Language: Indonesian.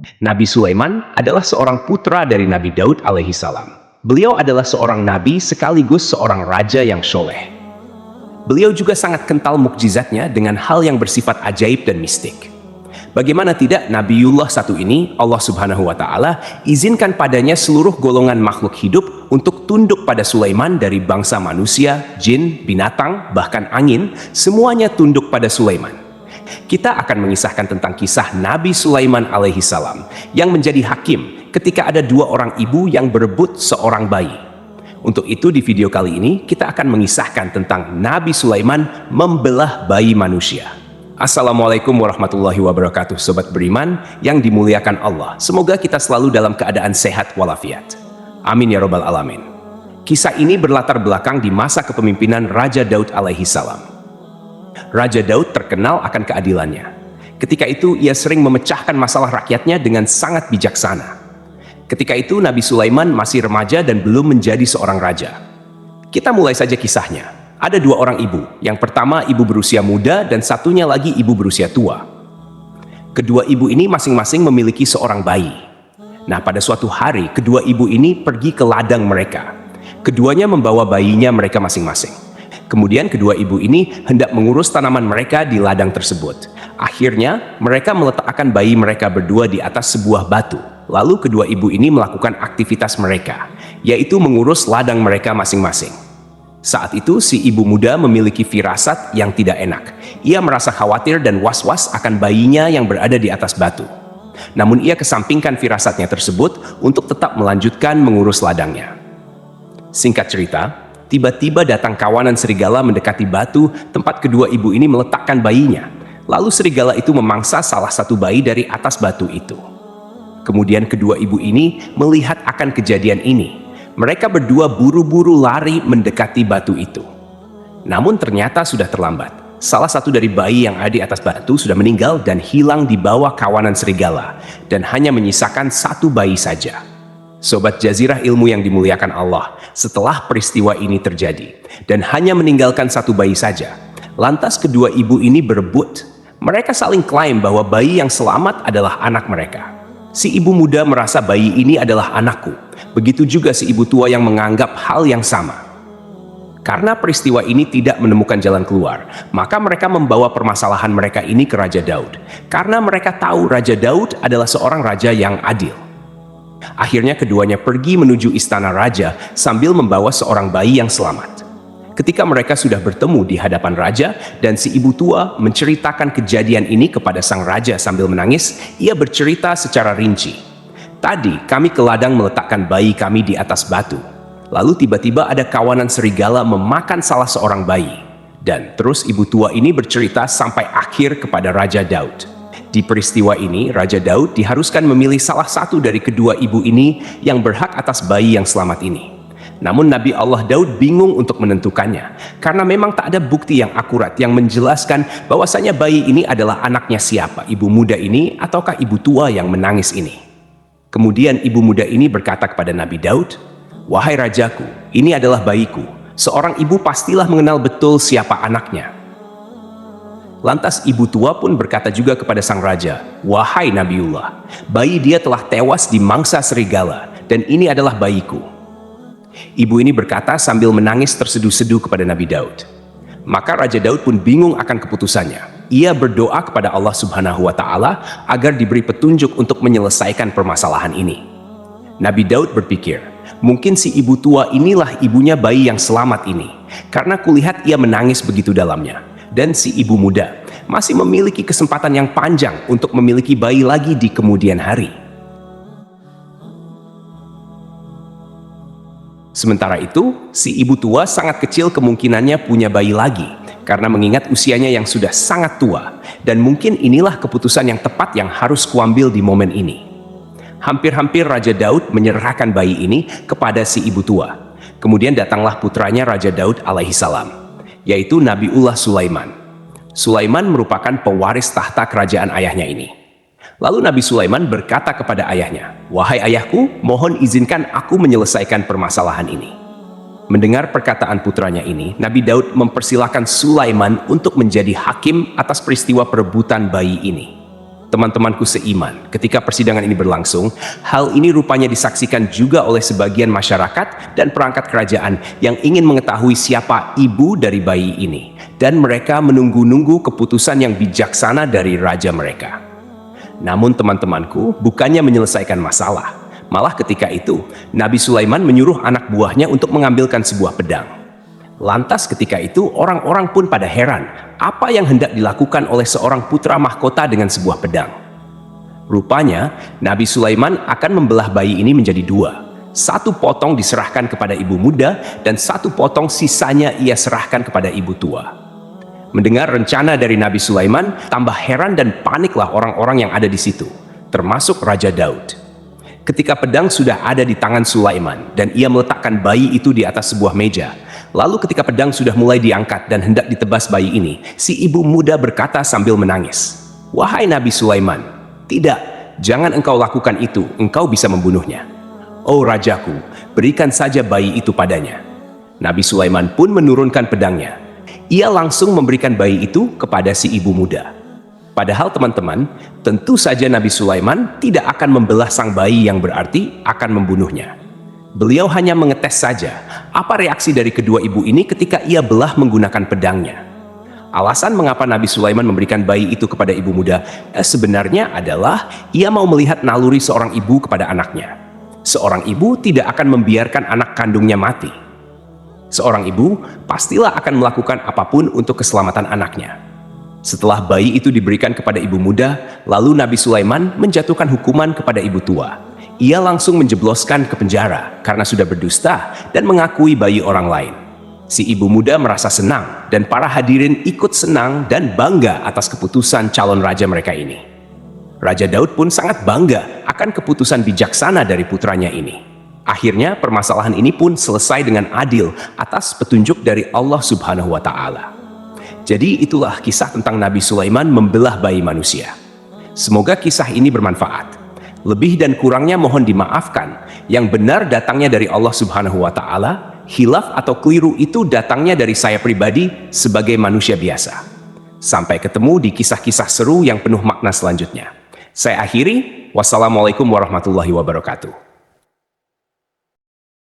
Nabi Sulaiman adalah seorang putra dari Nabi Daud alaihi salam. Beliau adalah seorang nabi sekaligus seorang raja yang soleh. Beliau juga sangat kental mukjizatnya dengan hal yang bersifat ajaib dan mistik. Bagaimana tidak, Nabiullah satu ini Allah Subhanahu wa Ta'ala izinkan padanya seluruh golongan makhluk hidup untuk tunduk pada Sulaiman, dari bangsa manusia, jin, binatang, bahkan angin, semuanya tunduk pada Sulaiman. Kita akan mengisahkan tentang kisah Nabi Sulaiman alaihi salam yang menjadi hakim ketika ada dua orang ibu yang berebut seorang bayi. Untuk itu di video kali ini kita akan mengisahkan tentang Nabi Sulaiman membelah bayi manusia. Assalamualaikum warahmatullahi wabarakatuh, sobat beriman yang dimuliakan Allah. Semoga kita selalu dalam keadaan sehat walafiat. Amin ya robbal alamin. Kisah ini berlatar belakang di masa kepemimpinan Raja Daud alaihi salam. Raja Daud terkenal akan keadilannya. Ketika itu ia sering memecahkan masalah rakyatnya dengan sangat bijaksana. Ketika itu Nabi Sulaiman masih remaja dan belum menjadi seorang raja. Kita mulai saja kisahnya. Ada dua orang ibu. Yang pertama ibu berusia muda dan satunya lagi ibu berusia tua. Kedua ibu ini masing-masing memiliki seorang bayi. Nah, pada suatu hari kedua ibu ini pergi ke ladang mereka. Keduanya membawa bayinya mereka masing-masing. Kemudian kedua ibu ini hendak mengurus tanaman mereka di ladang tersebut. Akhirnya mereka meletakkan bayi mereka berdua di atas sebuah batu. Lalu kedua ibu ini melakukan aktivitas mereka, yaitu mengurus ladang mereka masing-masing. Saat itu si ibu muda memiliki firasat yang tidak enak. Ia merasa khawatir dan was-was akan bayinya yang berada di atas batu. Namun ia kesampingkan firasatnya tersebut untuk tetap melanjutkan mengurus ladangnya. Singkat cerita, tiba-tiba datang kawanan serigala mendekati batu tempat kedua ibu ini meletakkan bayinya. Lalu serigala itu memangsa salah satu bayi dari atas batu itu. Kemudian kedua ibu ini melihat akan kejadian ini. Mereka berdua buru-buru lari mendekati batu itu. Namun ternyata sudah terlambat. Salah satu dari bayi yang ada di atas batu sudah meninggal dan hilang di bawah kawanan serigala. Dan hanya menyisakan satu bayi saja. Sobat Jazirah ilmu yang dimuliakan Allah, setelah peristiwa ini terjadi dan hanya meninggalkan satu bayi saja, lantas kedua ibu ini berebut. Mereka saling klaim bahwa bayi yang selamat adalah anak mereka. Si ibu muda merasa bayi ini adalah anakku. Begitu juga si ibu tua yang menganggap hal yang sama. Karena peristiwa ini tidak menemukan jalan keluar, maka mereka membawa permasalahan mereka ini ke Raja Daud. Karena mereka tahu Raja Daud adalah seorang raja yang adil. Akhirnya keduanya pergi menuju istana raja sambil membawa seorang bayi yang selamat. Ketika mereka sudah bertemu di hadapan raja dan si ibu tua menceritakan kejadian ini kepada sang raja sambil menangis, ia bercerita secara rinci. Tadi kami ke ladang meletakkan bayi kami di atas batu. Lalu tiba-tiba ada kawanan serigala memakan salah seorang bayi. Dan terus ibu tua ini bercerita sampai akhir kepada Raja Daud. Di peristiwa ini, Raja Daud diharuskan memilih salah satu dari kedua ibu ini yang berhak atas bayi yang selamat ini. Namun Nabi Allah Daud bingung untuk menentukannya, karena memang tak ada bukti yang akurat yang menjelaskan bahwasanya bayi ini adalah anaknya siapa, ibu muda ini ataukah ibu tua yang menangis ini. Kemudian ibu muda ini berkata kepada Nabi Daud, "Wahai rajaku, ini adalah bayiku. Seorang ibu pastilah mengenal betul siapa anaknya." Lantas ibu tua pun berkata juga kepada sang raja, "Wahai Nabiullah, bayi dia telah tewas di mangsa serigala, dan ini adalah bayiku." Ibu ini berkata sambil menangis terseduh-seduh kepada Nabi Daud. Maka Raja Daud pun bingung akan keputusannya. Ia berdoa kepada Allah Subhanahu wa Ta'ala agar diberi petunjuk untuk menyelesaikan permasalahan ini. Nabi Daud berpikir, mungkin si ibu tua inilah ibunya bayi yang selamat ini, karena kulihat ia menangis begitu dalamnya. Dan si ibu muda masih memiliki kesempatan yang panjang untuk memiliki bayi lagi di kemudian hari. Sementara itu, si ibu tua sangat kecil kemungkinannya punya bayi lagi, karena mengingat usianya yang sudah sangat tua, dan mungkin inilah keputusan yang tepat yang harus kuambil di momen ini. Hampir-hampir Raja Daud menyerahkan bayi ini kepada si ibu tua. Kemudian datanglah putranya Raja Daud alaihi salam, yaitu Nabiullah Sulaiman. Sulaiman merupakan pewaris tahta kerajaan ayahnya ini. Lalu Nabi Sulaiman berkata kepada ayahnya, "Wahai ayahku, mohon izinkan aku menyelesaikan permasalahan ini." Mendengar perkataan putranya ini, Nabi Daud mempersilahkan Sulaiman untuk menjadi hakim atas peristiwa perebutan bayi ini. Teman-temanku seiman, ketika persidangan ini berlangsung, hal ini rupanya disaksikan juga oleh sebagian masyarakat dan perangkat kerajaan yang ingin mengetahui siapa ibu dari bayi ini. Dan mereka menunggu-nunggu keputusan yang bijaksana dari raja mereka. Namun teman-temanku, bukannya menyelesaikan masalah. Malah ketika itu, Nabi Sulaiman menyuruh anak buahnya untuk mengambilkan sebuah pedang. Lantas ketika itu, orang-orang pun pada heran, apa yang hendak dilakukan oleh seorang putra mahkota dengan sebuah pedang. Rupanya, Nabi Sulaiman akan membelah bayi ini menjadi dua. Satu potong diserahkan kepada ibu muda, dan satu potong sisanya ia serahkan kepada ibu tua. Mendengar rencana dari Nabi Sulaiman, tambah heran dan paniklah orang-orang yang ada di situ, termasuk Raja Daud. Ketika pedang sudah ada di tangan Sulaiman, dan ia meletakkan bayi itu di atas sebuah meja, lalu ketika pedang sudah mulai diangkat dan hendak ditebas bayi ini, si ibu muda berkata sambil menangis, "Wahai Nabi Sulaiman, tidak, jangan engkau lakukan itu, engkau bisa membunuhnya. Oh rajaku, berikan saja bayi itu padanya." Nabi Sulaiman pun menurunkan pedangnya. Ia langsung memberikan bayi itu kepada si ibu muda. Padahal teman-teman, tentu saja Nabi Sulaiman tidak akan membelah sang bayi yang berarti akan membunuhnya. Beliau hanya mengetes saja apa reaksi dari kedua ibu ini ketika ia belah menggunakan pedangnya. Alasan mengapa Nabi Sulaiman memberikan bayi itu kepada ibu muda sebenarnya adalah ia mau melihat naluri seorang ibu kepada anaknya. Seorang ibu tidak akan membiarkan anak kandungnya mati. Seorang ibu pastilah akan melakukan apapun untuk keselamatan anaknya. Setelah bayi itu diberikan kepada ibu muda, lalu Nabi Sulaiman menjatuhkan hukuman kepada ibu tua. Ia langsung menjebloskan ke penjara karena sudah berdusta dan mengakui bayi orang lain. Si ibu muda merasa senang dan para hadirin ikut senang dan bangga atas keputusan calon raja mereka ini. Raja Daud pun sangat bangga akan keputusan bijaksana dari putranya ini. Akhirnya permasalahan ini pun selesai dengan adil atas petunjuk dari Allah Subhanahu wa Ta'ala. Jadi itulah kisah tentang Nabi Sulaiman membelah bayi manusia. Semoga kisah ini bermanfaat. Lebih dan kurangnya mohon dimaafkan. Yang benar datangnya dari Allah Subhanahu wa Ta'ala, hilaf atau keliru itu datangnya dari saya pribadi sebagai manusia biasa. Sampai ketemu di kisah-kisah seru yang penuh makna selanjutnya. Saya akhiri, wassalamualaikum warahmatullahi wabarakatuh.